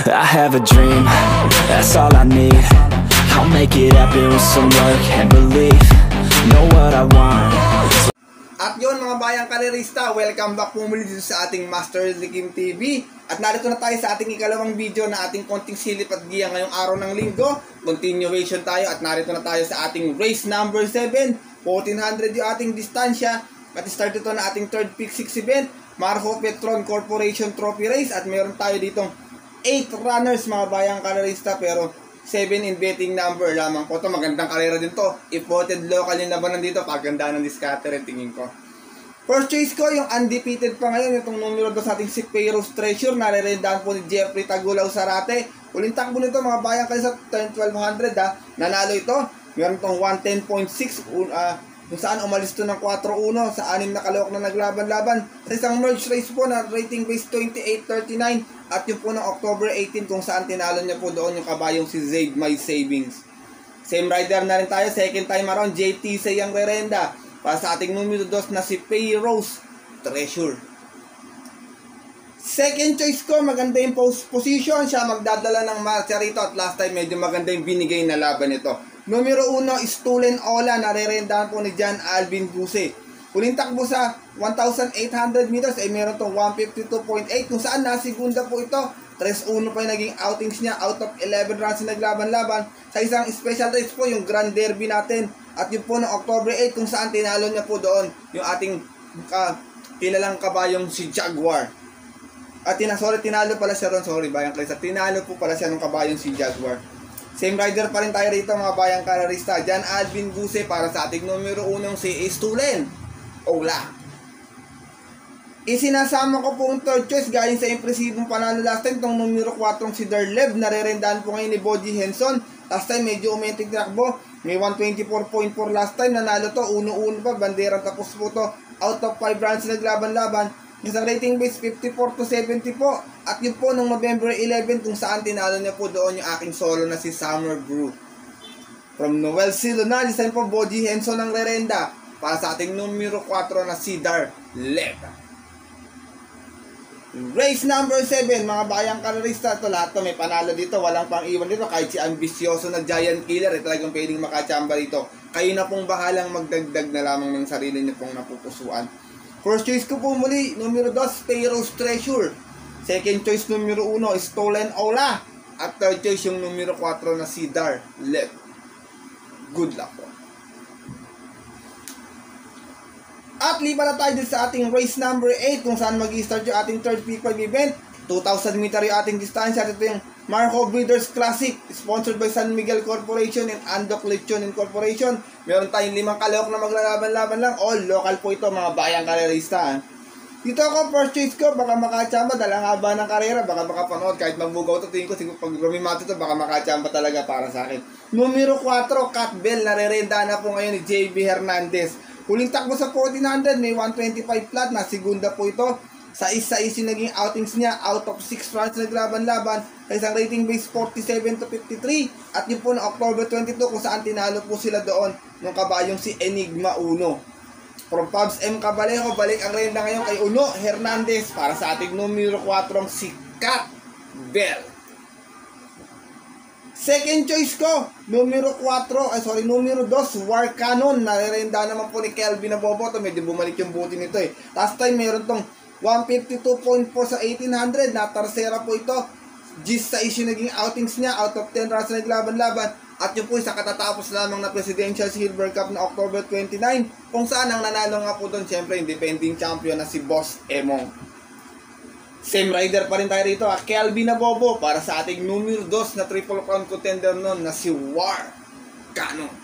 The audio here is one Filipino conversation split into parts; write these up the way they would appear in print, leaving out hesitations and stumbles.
I have a dream, that's all I need. I'll make it happen with some work and belief. Know what I want. At yun mga bayang karerista, welcome back po muli dito sa ating Master Likim TV. At narito na tayo sa ating ikalawang video na ating konting silip at giya ngayong araw ng linggo. Continuation tayo at narito na tayo sa ating race number 7. 1400 yung ating distansya. At start ito na ating third pick 6 event, Marho Petron Corporation Trophy Race. At meron tayo ditong 8 runners mga bayang karerista, pero 7 in betting number lamang po. Ito magandang karera din to. If voted local yung labanan dito, paganda ng discutter tingin ko. First choice ko, yung undefeated pa ngayon, itong numero 2 sa ating si Payros Treasure. Nare-rendahan po ni Jeffrey Tagulaw Sarate. Uling takbo nito mga bayang kayo sa 10-1200 ha. Nanalo ito. Meron itong 110.6 kung saan umalis to ng 4-1 sa 6 na kalawak na naglaban-laban. Sa isang merge race po na rating base 28-39 at yung po ng October 18 kung saan tinalo niya po doon yung kabayong si Zaid My Savings. Same rider na rin tayo, second time around, JT Sayang Rerenda para sa ating numero 2 na si Payros Treasure. Second choice ko, maganda yung position, siya magdadala ng marcha rito at last time medyo maganda yung binigay na laban nito. Numero 1, Stolen Ola, narerendahan po ni John Alvin Guse. Huling takbo sa 1,800 meters ay meron itong 152.8 kung saan nasigunda po ito. 3-1 pa yung naging outings niya out of 11 runs na naglaban-laban sa isang special race po, yung Grand Derby natin. At yun po ng October 8 kung saan tinalo niya po doon yung ating kilalang kabayong si Jaguar. At tinalo pala siya ron, sorry bayang Clarissa, tinalo po pala siya ng kabayong si Jaguar. Same rider pa rin tayo rito mga bayang karerista, John Alvin Guse para sa ating numero 1 si Stolen Ola. Isinasama ko po ang third choice galing sa impresibong panalo last time, itong numero 4 si Darlev, narerendahan po ngayon ni Boji Henson. Last time medyo umentig nakbo, may 124.4 last time, nanalo to, 1-1 pa, banderang tapos po to, out of 5 rounds naglaban-laban. Isang rating base 54-70 po. At yun po nung November 11 kung saan tinalo niya po doon yung aking solo na si Summer Brew. From Noel Silona, this time po Boji Henson ng Rerenda para sa ating numero 4 na si Darlev. Race number 7 mga bayang karerista, ito lahat to may panalo dito, walang pang iwan dito. Kahit si ambisyoso na Giant Killer talagang pwedeng makachamba dito. Kayo na pong bahalang magdagdag na lamang ng sarili niyo pong napupusuan. First choice ko po muli, numero 2, Payros Treasure. Second choice, numero 1, Stolen Ola. At third choice, yung numero 4 na si Darlev. Good luck po. At liba na tayo din sa ating race number 8 kung saan mag-i-start yung ating third P5 event. 2,000 meter yung ating distansya. Ito yung Marho Breeders Classic, sponsored by San Miguel Corporation and Andok Lechon Incorporation. Meron tayong 5 kalawak na maglalaban-laban lang. All local po ito mga bayang karerista. Dito ako, first choice ko, baka makachamba. Dalang haba ng karera, baka makapanood. Kahit magbugaw ito, tingin ko, siguro pag rumimato ito, baka makachamba talaga para sa akin. Numero 4, Cat Bell, narerenda na po ngayon ni JB Hernandez. Huling takbo sa 1400, may 125 flat, na segunda po ito. Sa isa-is yung naging outings niya, out of 6 runs naglaban-laban sa isang rating base 47-53. At yun po na October 22 kung saan tinalo po sila doon ng kabayong si Enigma Uno. From Pubs M. Cabalejo, balik ang renda ngayon kay Uno Hernandez para sa ating numero 4 si Cat Bell. Second choice ko, numero 2, War Cannon. Narerenda naman po ni Kelvin na Boboto. Medyo bumalik yung buti nito eh. Last time meron tong 152.4 sa 1800 na tarsera po ito. Gis sa issue naging outings niya, out of 10 runs na naglaban-laban. At yun po isa katatapos lamang na Presidential Silver Cup na October 29 kung saan ang nanalo nga po doon syempre yung defending champion na si Boss Emong. Same rider pa rin tayo rito, Kelvin na Bobo para sa ating numero 2 na triple crown contender noon na si War Cannon.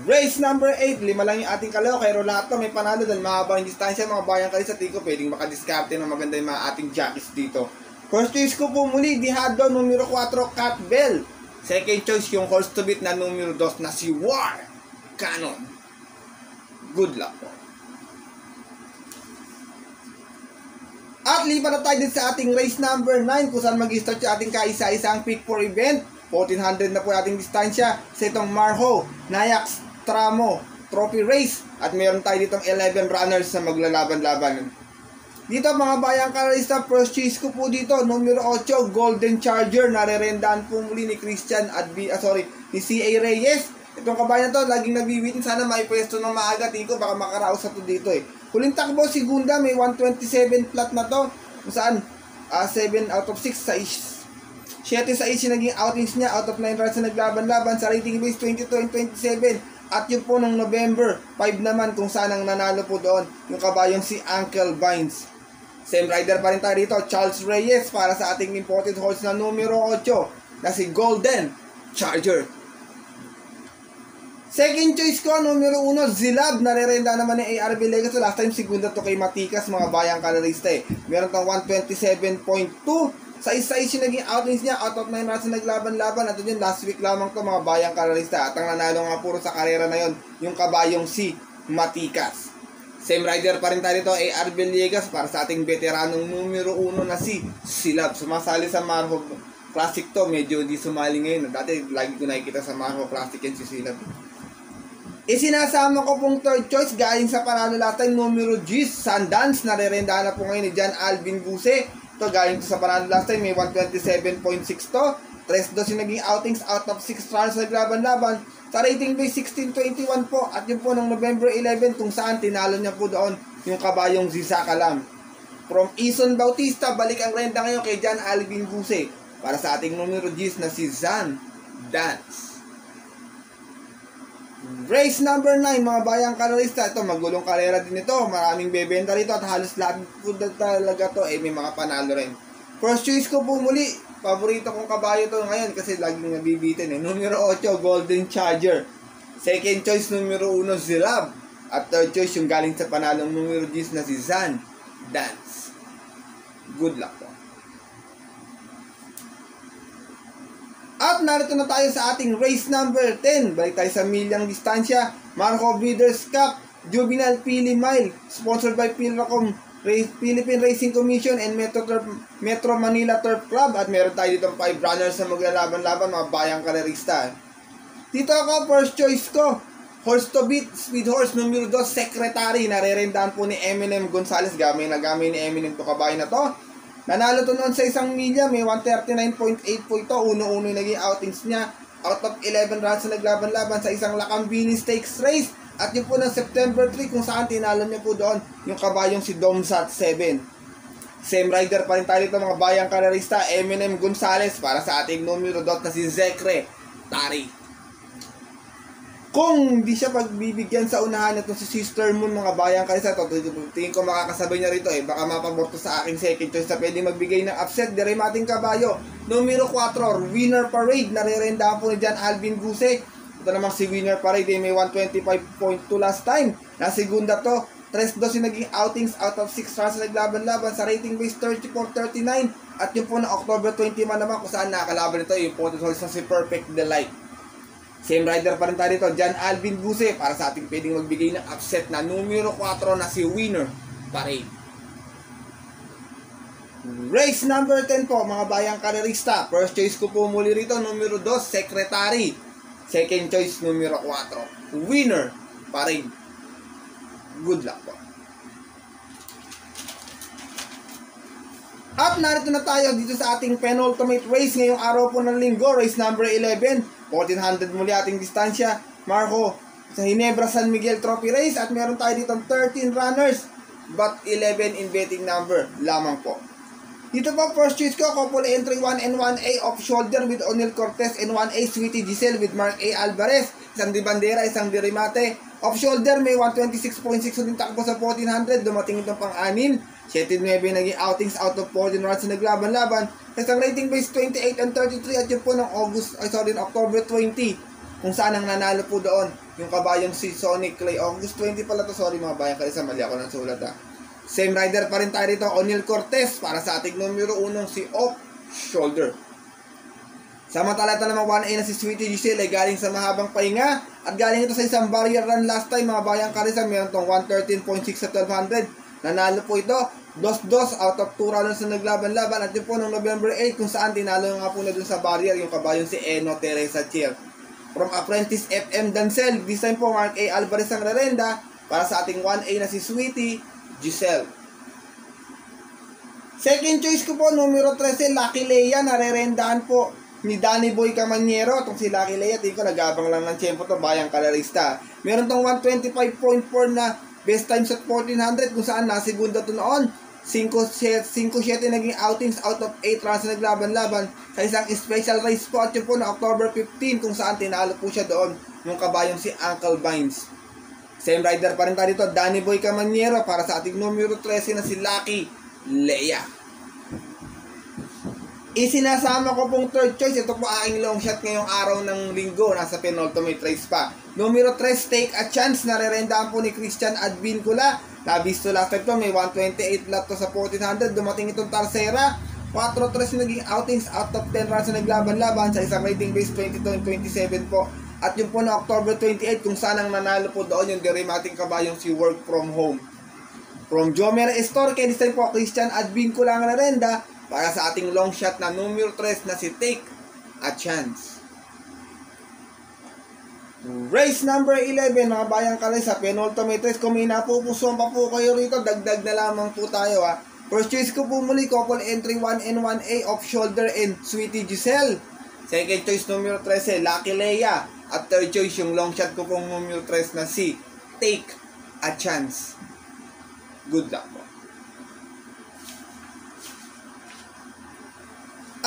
Race number 8, 5 lang yung ating kalawak. Kaya lahat to may panalo dahil mahaba yung distansya mga bayang kayo sa tiko. Pwedeng makadiskarte ng maganda yung mga ating jockeys dito. First choice ko po muli, Dihado, numero 4, Cat Bell. Second choice yung horse to beat na numero 2 na si War Cannon. Good luck po. At lipat na tayo din sa ating race number 9 kung saan mag-start yung ating kaisa-isang pick 4 event. 1400 na po ating distansya sa itong Marho Nayax Tramo Trophy Race. At meron tayo ditong 11 runners na maglalaban-laban. Dito mga bayang karalista, first choice ko po dito, numero 8, Golden Charger, narerendahan po muli ni Christian ni C.A. Reyes. Itong kabayan to, laging nagbibitin, sana may pwesto ng maaga, tingin ko baka makaraos sa to dito eh. Huling takbo, segunda, may 127 flat na to, kung saan 7 out of 6 sa 7 sa 8 naging outings niya, out of 9 runs na naglaban-laban sa rating base 22 and 27. At yun po nung November 5 naman kung saan ang nanalo po doon yung kabayong si Uncle Vines. Same rider pa rin tayo dito, Charles Reyes para sa ating imported horse na numero 8 na si Golden Charger. Second choice ko, numero 1, Zilab. Narerenda naman ni ARB Legacy. Last time, segunda to kay Matikas, mga bayang kalarista eh. Meron tong 127.2. Sa isa yung naging outings niya, out of 9 runs na naglaban-laban. At yun, last week lamang to mga bayang kalarista. At ang nanalo nga puro sa karera na yon yung kabayong si Matikas. Same rider pa rin tayo dito, ARB Legacy para sa ating veteranong numero 1 na si Zilab. Sumasali sa Marho Classic to, medyo di sumali ngayon. Dati, lagi ko nakikita sa Marho Classic yan si Zilab. Isinasama ko pong third choice galing sa panalo last time, numero G, Sundance. Narerendahan na po ngayon ni John Alvin Guse. Ito galing to sa panalo last time, may 127.6 to. 3-2 yung naging outings, out of 6 runs na naglaban-laban. Sa rating base 16.21 po. At yun po ng November 11 kung saan tinalo niya po doon yung kabayong Zizaka Lam. From Ison Bautista, balik ang renda ngayon kay John Alvin Guse para sa ating numero G na si Sundance. Race number 9, mga bayang karalista. Ito, magulong karera din ito. Maraming bebenta rito at halos lahat po talaga to may mga panalo rin. First choice ko po muli, paborito kong kabayo to ngayon kasi laging nabibitin Numero 8, Golden Charger. Second choice, numero 1, Zilab. At third choice, yung galing sa panalong numero 10 na si Sundance. Good luck po. At narito na tayo sa ating race number 10. Balik tayo sa milyang distansya. Marco Breeders' Cup Juvenile Pili Mile, sponsored by Philracom Philippine Racing Commission and Metro Manila Turf Club. At meron tayo dito 5 runners na maglalaban-laban, mga bayang karerista. Dito ako, first choice ko, Horse to Beat, Speed Horse, numero 2, Secretary. Narerendahan po ni Eminem Gonzalez. Gamay ni Eminem to kabayo na to. Nanalo to noon sa 1 milya, may 139.8 po ito. Uno-uno yung naging outings niya. Out of 11 runs na naglaban-laban sa isang Lakambini Stakes race. At yun po ng September 3 kung saan tinalo niya po doon yung kabayong si Domsat 7. Same rider pa rin tayo dito mga bayang karerista, Eminem Gonzalez para sa ating numero 2 na si Secretary. Kung hindi siya pagbibigyan sa unahan ito si Sister Moon, mga bayang karisa, tingin ko makakasabay niya rito baka mapaborto sa aking second choice na pwede magbigay ng upset. Dire mating kabayo, numero 4, Winner Parade. Narerendahan po ni John Alvin Guse. Ito namang si Winner Parade may 125.2 last time. Na segunda to, 3-2 yung naging outings, out of 6 runs na naglaban-laban sa rating base 34-39. At yun po na October 20 naman kung saan nakakalaban ito yung important horse na si Perfect Delight. Same rider pa rin tayo dito, John Alvin Guse para sa ating pwedeng magbigay ng upset na numero 4 na si Winner Parade. Race number 10 po, mga bayang karerista. First choice ko po muli rito, numero 2, Secretary. Second choice, numero 4, Winner Parade. Good luck po. At narito na tayo dito sa ating penultimate race ngayong araw po ng linggo, race number 11. 1400 muli ating distansya, Marco, sa Ginebra San Miguel Trophy Race. At meron tayo dito 13 runners, but 11 in betting number lamang po. Dito po, first choice ko, couple entry 1 and 1A off shoulder with O'Neal Cortez and 1A Sweetie Giselle with Mark A. Alvarez. Isang di bandera, isang di remate. Off shoulder, may 126.6 ulit takbo sa 1400. Dumating itong pang-anim. 7-9 naging outings out of 14 runs na naglaban-laban. Isang rating base 28 and 33 at yun po ng October 20 kung saan ang nanalo po doon yung kabayang si Sonic Clay. August 20 pala to, sorry mga bayan, kasi mali ako ng sulat Same rider pa rin tayo dito, O'Neal Cortez para sa ating numero 1 si Off Shoulder. Samantala ito naman 1A na si Sweetie Giselle ay galing sa mahabang pahinga at galing ito sa isang barrier run last time mga bayang karisa. Meron itong 113.6 sa 1200. Nanalo po ito 2-2 out of 2 runners na naglaban-laban. At yun po ng November 8 kung saan tinalo nga po na dun sa barrier yung kabayong si Eno Teresa Chier. From Apprentice FM Dancel, this time po Mark A. Alvarez ang rerenda para sa ating 1A na si Sweetie Giselle. Second choice ko po, numero 13, Lucky Leia. Narerendahan po ni Danny Boy Camaniero. Itong si Lucky Leia, tingin ko nagabang lang ng tiyempo to, bayang kalarista. Meron tong 125.4 na best times at 1400 kung saan nasigunda to noon. 5-7 naging outings out of 8 runs na naglaban-laban sa isang special race po at yun po na October 15 kung saan tinalo po siya doon yung kabayong si Uncle Vines. Same rider pa rin tayo dito, Danny Boy Camaniero para sa ating numero 13 na si Lucky Leia. Isinasama ko pong third choice. Ito po aking long shot ngayong araw ng linggo. Nasa penultimate race pa. Numero 3, Take a Chance. Narerendaan po ni Christian Advincula. Nabisto last time to. May 128 lot to sa 1400. Dumating itong Tercera. 4-3 naging outings out of 10 runs na naglaban-laban sa isang rating base 22 and 27 po. At yung po na October 28 kung saan ang nanalo po doon yung derimating kabayong si Work From Home. From Jomer Estorque, this time po Christian Advincula ang narenda para sa ating long shot na numero 3 na si Take a Chance. Race number 11, mga bayang kalay, sa penultimate race. Kung may napupusuan pa po kayo rito, dagdag na lamang po tayo ha. First choice ko po muli, couple entry 1 and 1A, Off Shoulder and Sweetie Giselle. Second choice numero 13, Lucky Leia. At third choice yung long shot ko pong numero 3 na si Take a Chance. Good luck po.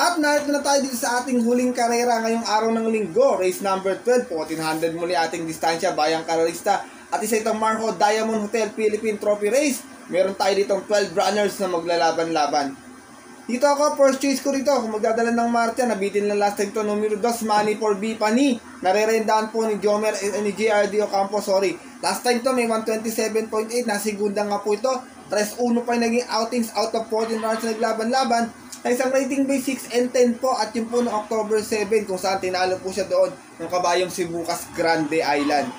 At narito na tayo dito sa ating huling karera ngayong araw ng linggo. Race number 12, 1400 muli ating distansya, bayang karerista. At isa itong Marco Diamond Hotel Philippine Trophy Race. Meron tayo ditong 12 runners na maglalaban-laban. Dito ako, first choice ko rito. Kung magdadala ng Martia, nabitin lang last time to, numero 2, Money for B Pani. Narerendaan po ni Jomer, ni JRD Ocampo, sorry. Last time to, may 127.8, nasigunda nga po ito. 3-1 pa yung naging outings out of 14 runs na naglaban-laban. Sa isang rating base 6 and 10 po, at yun po noong October 7 kung saan tinalo po siya doon ng kabayong si Bukas Grande Island.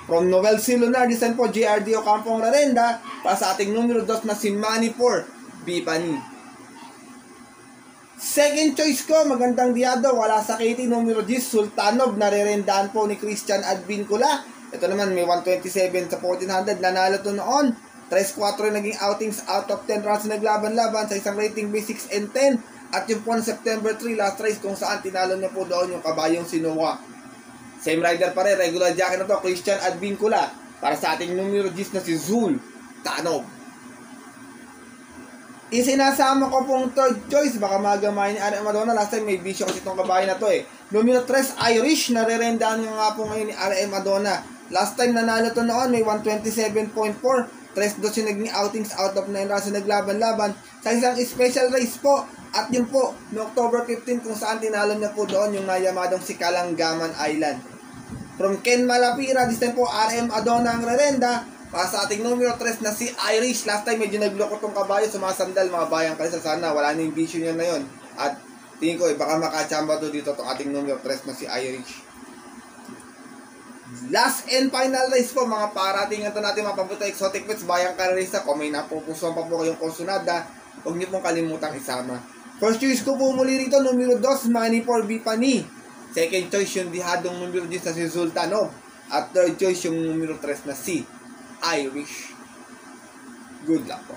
From Noel C. Lunar, this time po JRD Ocampo ang rarenda para sa ating numero 2 na si Manny for Bipani. Second choice ko, magandang diado, wala sa Katie, numero 10, Sultanov, narerendaan po ni Christian Advincula. Ito naman, may 127 sa 1400, nanalo to noon. 3-4 naging outings out of 10 runs na naglaban-laban sa isang rating base 6 and 10. At yung po na September 3 last race kung saan tinalo niya po doon yung kabayong si Noah. Same rider pa rin, regular jacket na to, Christian Advincula. Para sa ating numero 10 na si Zul Tanov. Isinasama ko pong third choice, baka magamahin ni RM Adona. Last time may bisyo kasi itong kabayan na to eh. Numero 3, Irish, narerendaan nga po ngayon ni RM Adona. Last time nanalo to noon, may 127.4. 3-2 yung naging outings out of 9 runs na naglaban-laban sa isang special race po. At yun po, no October 15 kung saan tinalo niya po doon yung nayamadong si Kalanggaman Island. From Ken Malapira, this time po RM Adona ang rerenda para sa ating numero 3 na si Irish. Last time medyo nagloko tong kabayo, sumasandal mga bayang kalisa, sana wala na yung vision niya na yun. At tingin ko baka makachamba to dito tong ating numero 3 na si Irish. Last and final race po mga paratingan to natin mga pabuto exotic pets, bayang karerista. Kung may napupusuan pa po kayong konsunada, huwag niyo pong kalimutang isama. First choice ko po muli rito, numero 2, Money for Bipani. Second choice yung dihadong numero 10 na si Sultanov. At third choice yung numero 3 na si Irish. Good luck po.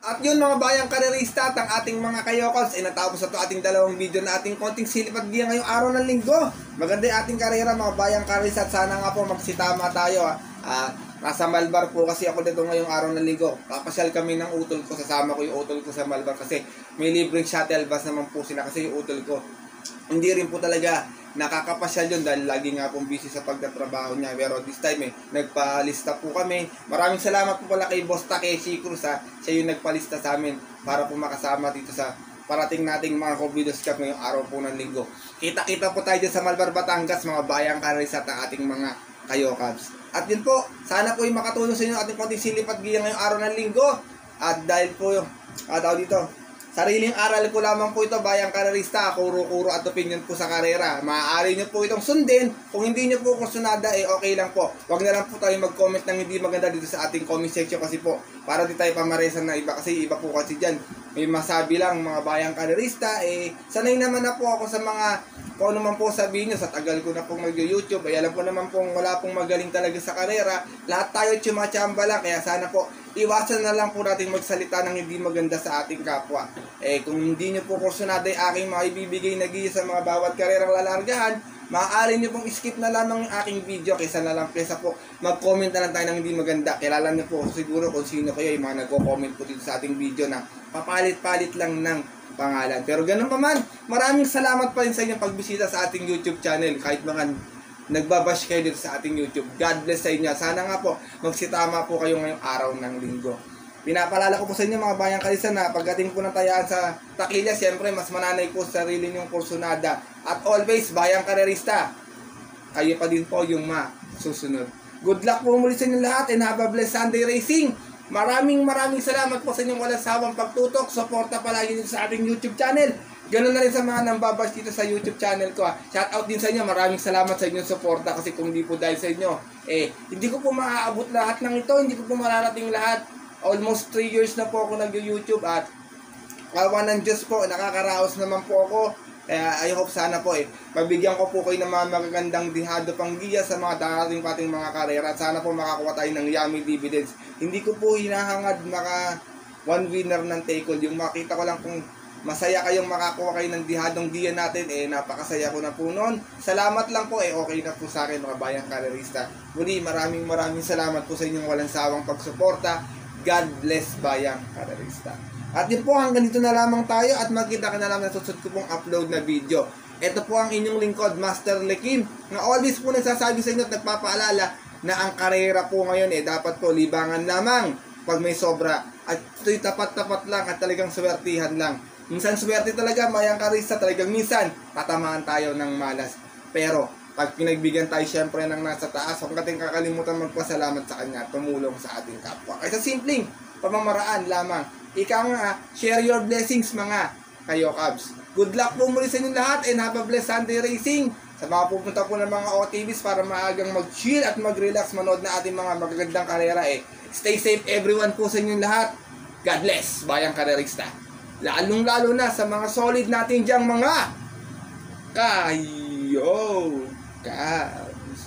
At yun mga bayang karerista at ang ating mga kayokals ay natapos na ito ating dalawang video na ating konting silip at giya ngayong araw ng linggo. Maganda yung ating karera mga bayang karerista at sana nga po magsitama tayo nasa Malbar po kasi ako dito ngayong araw ng linggo. Papasyal kami ng utol ko, sasama ko yung utol ko sa Malbar kasi may libreng shuttle bus naman po sila kasi yung utol ko hindi rin po talaga nakakapasyal yun dahil lagi nga pong busy sa pagtatrabaho niya. Pero this time nagpalista po kami. Maraming salamat po pala kay Boss Takeshi Cruz siya yung nagpalista sa amin para po makasama dito sa parating nating mga Covidos Cup ngayong araw po ng linggo. Kita-kita po tayo dyan sa Malbar, Batangas, mga bayang karisat ng ating mga kayokabs. At yun po, sana po yung makatulong sa inyo ating konting silip at giya ngayong araw ng linggo. At dahil po yung sariling aral ko lamang po ito, bayang karerista, kuro-kuro at opinion po sa karera. Maaari nyo po itong sundin. Kung hindi nyo po kusunada, okay lang po. Huwag na lang po tayo mag-comment ng hindi maganda dito sa ating comment section kasi po, para di tayo pamaresan na iba. Kasi iba po kasi dyan, may masabi lang mga bayang karerista. Sanay naman na po ako sa mga kung ano man po sabihin nyo, sa tagal ko na pong mag-YouTube, ay alam ko naman pong wala pong magaling talaga sa karera. Lahat tayo tsumachamba lang, kaya sana po iwasan na lang po natin magsalita ng hindi maganda sa ating kapwa. Kung hindi nyo po kursunado yung aking mga ibibigay na giya sa mga bawat karerang lalargahan, maaari nyo pong skip na lamang yung aking video kaysa na lang kaysa po mag-comment na lang tayo ng hindi maganda. Kilala nyo po siguro kung sino kayo yung mga nagko-comment po dito sa ating video na papalit-palit lang ng pangalan. Pero ganun pa man, maraming salamat pa rin sa inyong pagbisita sa ating YouTube channel. Kahit mga nagbabash kayo dito sa ating YouTube, God bless sa inyo. Sana nga po magsitama po kayo ngayong araw ng linggo. Pinapalala ko po sa inyo mga bayang Kalisan na pagdating po ng tayaan sa Takilya, siyempre mas mananay po sa sarili nyong kursunada. At always, bayang karerista, kayo pa din po yung masusunod. Good luck po muli sa inyo lahat and have a blessed Sunday racing. Maraming salamat po sa inyong walang sawang pagtutok. Suporta palagi dito sa ating YouTube channel. Ganoon na rin sa mga nambabash dito sa YouTube channel ko. Shout out din sa inyo. Maraming salamat sa inyong suporta kasi kung hindi po dahil sa inyo, hindi ko po maaabot lahat ng ito. Hindi ko po mararating lahat. Almost 3 years na po ako nag-YouTube at awa ng Diyos po, nakakaraos naman po ako. Kaya I hope sana po mabigyan ko po kayo ng mga magagandang dihado pang giya sa mga darating pating mga karera. At sana po makakuha tayo ng yummy dividends. Hindi ko po hinahangad maka one winner ng take all. Yung makita ko lang kung masaya kayong makakuha kayo ng dihadong giya natin, napakasaya ko na po noon. Salamat lang po, okay na po sa akin mga bayang karerista. Muli, maraming salamat po sa inyong walang sawang pagsuporta. God bless bayang karerista. At yun po, hanggang dito na lamang tayo at magkita ka na lang na susunod ko pong upload na video. Ito po ang inyong lingkod, Master Lekim, na always po nagsasabi sa inyo at nagpapaalala na ang karera po ngayon dapat po libangan lamang pag may sobra. At ito'y tapat-tapat lang at talagang swertihan lang. Minsan swerte talaga, mayang karista, talagang minsan tatamaan tayo ng malas. Pero pag pinagbigyan tayo syempre ng nasa taas, huwag natin kakalimutan magpasalamat sa Kanya, tumulong sa ating kapwa. Kaya sa simpleng pamamaraan lamang, ika nga, share your blessings mga kayo Cubs. Good luck po muli sa inyo lahat and have a blessed Sunday racing. Sa mga pupunta po ng mga OTVs para maagang mag-chill at mag-relax manood na ating mga magagandang karera Stay safe everyone po sa inyo lahat. God bless, bayang karerista. Lalong-lalo na sa mga solid natin diyang mga kayo Cubs.